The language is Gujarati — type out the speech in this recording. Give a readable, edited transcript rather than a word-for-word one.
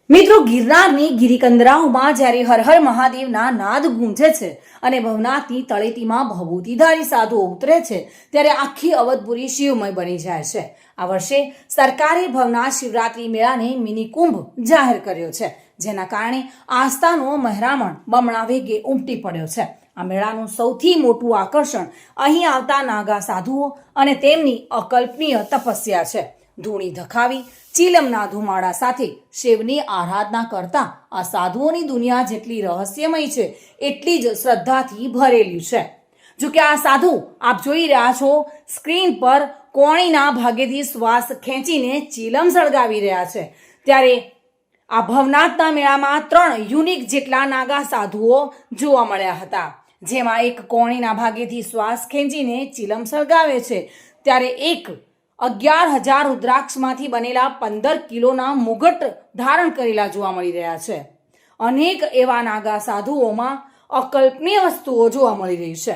મિત્રો, ગિરનારની ગિરિકંદરાઓમાં જ્યારે હર હર મહાદેવના નાદ ગુંજે છે અને ભવનાથની તળેટીમાં ભભૂતિધારી સાધુઓ ઉતરે છે ત્યારે આખી અવધપુરી શિવમય બની જાય છે. આ વર્ષે સરકારે ભવનાથ શિવરાત્રી મેળાને મિની કુંભ જાહેર કર્યો છે, જેના કારણે આસ્થાનો મહેરામણ બમણા વેગે ઉમટી પડ્યો છે. આ મેળાનું સૌથી મોટું આકર્ષણ અહીં આવતા નાગા સાધુઓ અને તેમની અકલ્પનીય તપસ્યા છે. ધૂણી ધખાવી ચીલમના ધુમાડા સાથે શિવની આરાધના કરતા આ સાધુઓની દુનિયા જેટલી રહસ્યમય છે એટલી જ શ્રદ્ધાથી ભરેલી છે. જો કે આ સાધુ આપ જોઈ રહ્યા છો સ્ક્રીન પર કોણીના ભાગેથી શ્વાસ ખેંચીને ચીલમ સળગાવી રહ્યા છે, ત્યારે આ ભવનાથના મેળામાં 3 યુનિક જેટલા નાગા સાધુઓ જોવા મળ્યા હતા, જેમાં એક કોણીના ભાગેથી શ્વાસ ખેંચીને ચીલમ સળગાવે છે, ત્યારે એક 11,000 રુદ્રાક્ષમાંથી બનેલા 15 કિલોના મુગટ ધારણ કરેલા જોવા મળી રહ્યા છે. અનેક એવા નાગા સાધુઓમાં અકલ્પનીય વસ્તુઓ જોવા મળી રહી છે.